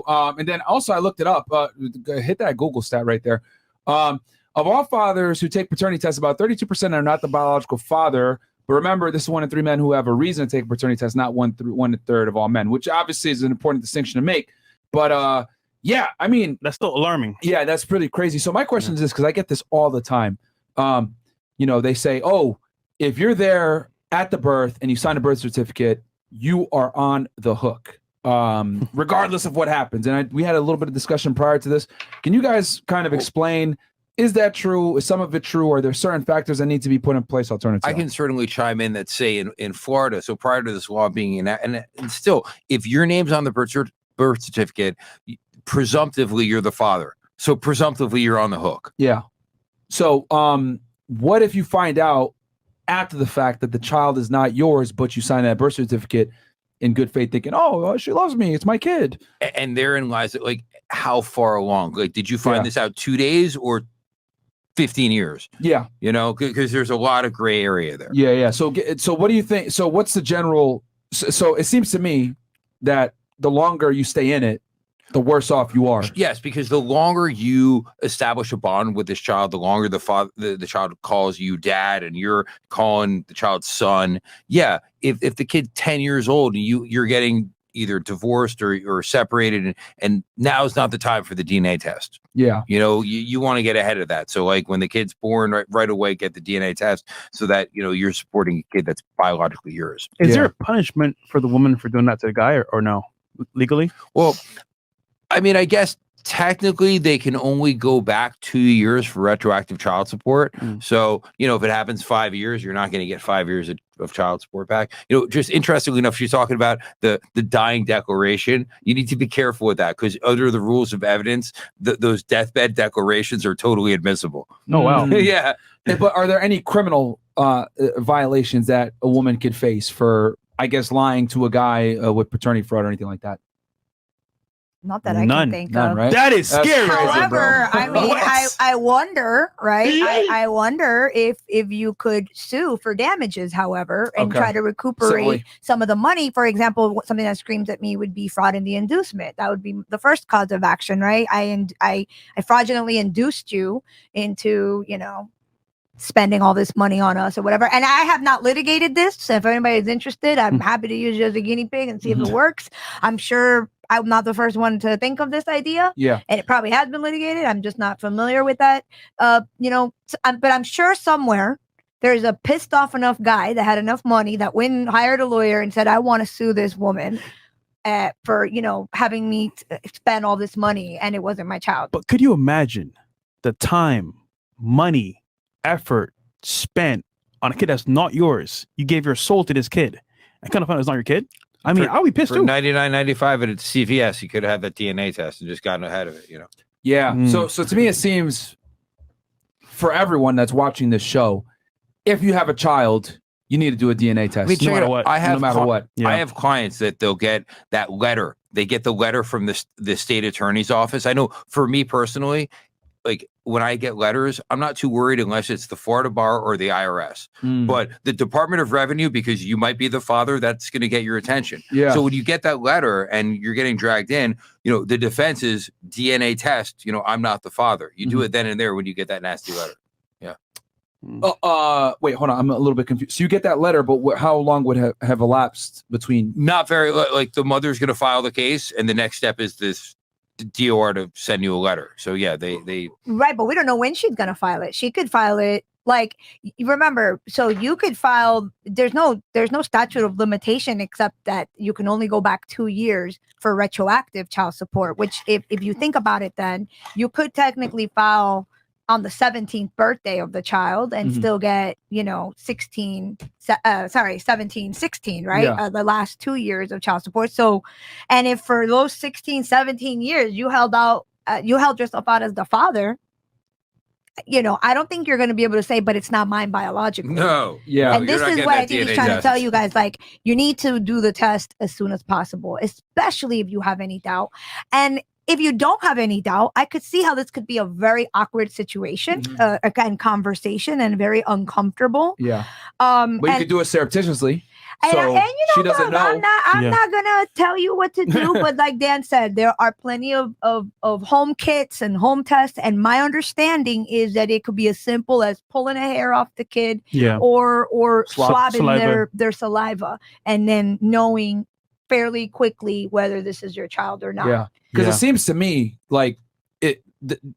And then also I looked it up. Hit that Google stat right there. Of all fathers who take paternity tests, about 32% are not the biological father. But remember, this is 1 in 3 men who have a reason to take a paternity test, not 1/3 of all men, which obviously is an important distinction to make. But yeah, I mean, that's still alarming. Yeah, that's pretty crazy. So my question is this, because I get this all the time. They say, oh, if you're there at the birth and you sign a birth certificate, you are on the hook, regardless of what happens. And we had a little bit of discussion prior to this. Can you guys kind of explain, is that true? Is some of it true? Are there certain factors that need to be put in place alternatively? I can certainly chime in that say in Florida, so prior to this law being enacted, and still, if your name's on the birth certificate, presumptively you're the father. So presumptively you're on the hook. Yeah. So what if you find out after the fact that the child is not yours, but you sign that birth certificate in good faith thinking, oh, she loves me, it's my kid. And therein lies, like, how far along? Like, did you find this out 2 days or 15 years? Yeah. Because there's a lot of gray area there. Yeah. So what do you think? So what's the general, so it seems to me that the longer you stay in it, the worse off you are. Yes, because the longer you establish a bond with this child, the longer the child calls you dad and you're calling the child son. Yeah, if the kid's 10 years old and you're getting either divorced or separated, and now's not the time for the DNA test. Yeah. You want to get ahead of that. So like when the kid's born, right away, get the DNA test so that, you're supporting a kid that's biologically yours. Is there a punishment for the woman for doing that to the guy or no? Legally? Well, I mean, I guess technically they can only go back 2 years for retroactive child support. So, if it happens 5 years, you're not going to get 5 years of child support back. Just interestingly enough, she's talking about the dying declaration. You need to be careful with that because under the rules of evidence, those deathbed declarations are totally admissible. Oh, wow. Yeah. But are there any criminal violations that a woman could face for, I guess, lying to a guy with paternity fraud or anything like that? Not that I can think None, of. right? That is scary. However, I mean, I wonder, right? I wonder if you could sue for damages, however, and try to recuperate some of the money. For example, something that screams at me would be fraud in the inducement. That would be the first cause of action, right? I fraudulently induced you into, spending all this money on us or whatever. And I have not litigated this. So if anybody is interested, I'm happy to use you as a guinea pig and see if it works. I'm sure I'm not the first one to think of this idea. Yeah. And it probably has been litigated. I'm just not familiar with that. But I'm sure somewhere there's a pissed off enough guy that had enough money that went and hired a lawyer and said, I want to sue this woman for, having me spend all this money and it wasn't my child. But could you imagine the time, money, effort spent on a kid that's not yours? You gave your soul to this kid and kind of found out it's not your kid. I mean, I'll be pissed for too. $99.95 at CVS, you could have had that DNA test and just gotten ahead of it, Yeah. So to me, it seems for everyone that's watching this show, if you have a child, you need to do a DNA test. I mean, no matter what. I have no matter what. Yeah. I have clients that they'll get that letter. They get the letter from the state attorney's office. I know for me personally, like when I get letters, I'm not too worried unless it's the Florida Bar or the IRS. But the Department of Revenue, because you might be the father, that's going to get your attention. Yeah. So when you get that letter and you're getting dragged in, the defense is DNA test. I'm not the father. You do it then and there when you get that nasty letter. Yeah. Wait, hold on. I'm a little bit confused. So you get that letter, but how long would have elapsed between? Not very. Like the mother's going to file the case, and the next step is this DOR to send you a letter. So yeah, they right, but we don't know when she's gonna file it. She could file it like, you remember, so you could file, there's no statute of limitation except that you can only go back 2 years for retroactive child support, which if you think about it, then you could technically file on the 17th birthday of the child and still get 17, 16, right? Yeah. The last 2 years of child support. So, and if for those 16, 17 years you held yourself out as the father, I don't think you're going to be able to say, but it's not mine biologically. No. Yeah. And this is what I think he's trying to tell you guys. Like, you need to do the test as soon as possible, especially if you have any doubt. And if you don't have any doubt, I could see how this could be a very awkward situation and conversation and very uncomfortable. Yeah. But you could do it surreptitiously. So and you know, she doesn't look, know. I'm not gonna tell you what to do, but like Dan said, there are plenty of home kits and home tests, and my understanding is that it could be as simple as pulling a hair off the kid, Yeah. or swabbing Saliva. their saliva, and then knowing fairly quickly whether this is your child or not. Yeah, because it seems to me like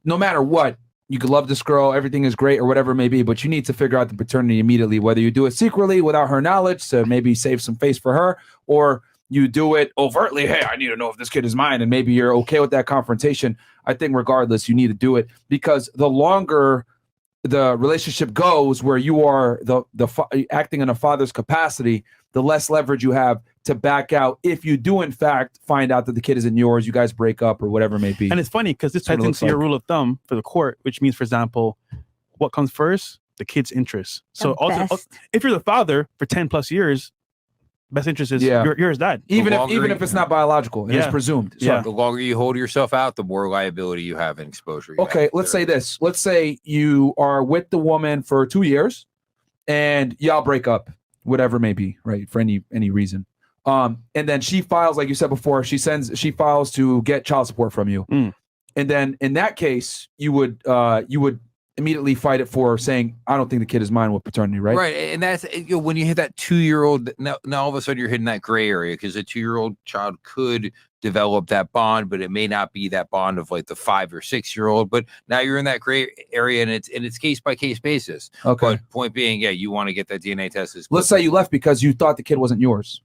no matter what, you could love this girl, everything is great or whatever it may be, but you need to figure out the paternity immediately, whether you do it secretly without her knowledge to maybe save some face for her, or you do it overtly. Hey, I need to know if this kid is mine, and maybe you're okay with that confrontation. I think regardless, you need to do it, because the longer the relationship goes where you are acting in a father's capacity, the less leverage you have to back out if you do in fact find out that the kid isn't yours, you guys break up or whatever it may be. And it's funny because this That's what ties it into looks your like. rule of thumb for the court, which means, for example, what comes first? The kid's interest. So Best. if you're the father for 10 plus years, best interest is yours, dad. even longer if it's not biological, and it's Yeah. presumed. So, Yeah. The longer you hold yourself out, the more liability you have and exposure. You okay, have. let's say this. Let's say you are with the woman for 2 years and y'all break up, whatever it may be, right? For any reason. And then she files, like you said before, she files to get child support from you. Mm. And then in that case, you would immediately fight it for saying, I don't think the kid is mine with paternity, right? Right. And that's when you hit that 2-year-old, now all of a sudden you're hitting that gray area, because a 2-year-old child could develop that bond, but it may not be that bond of like the 5 or 6-year-old. But now you're in that gray area, and it's case by case basis. Okay. But point being, you want to get that DNA test. Let's say you left because you thought the kid wasn't yours.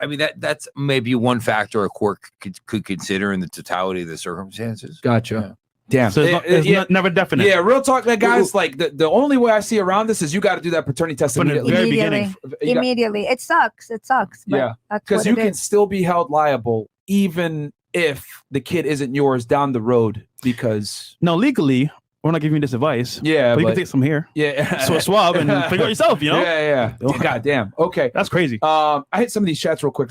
I mean, that's maybe one factor a court could consider in the totality of the circumstances. Gotcha. Yeah. Damn. So it's never definite. Yeah, real talk, like, guys. Like the only way I see around this is you got to do that paternity test From the immediately. very beginning. Immediately. It sucks. But Yeah, that's because what you it can is. still be held liable even if the kid isn't yours down the road. Because Now, legally, we're not giving you this advice. yeah, But you but can take some here. yeah, So swab and figure out yourself, you know? Yeah. God damn. Okay. That's crazy. I hit some of these chats real quick.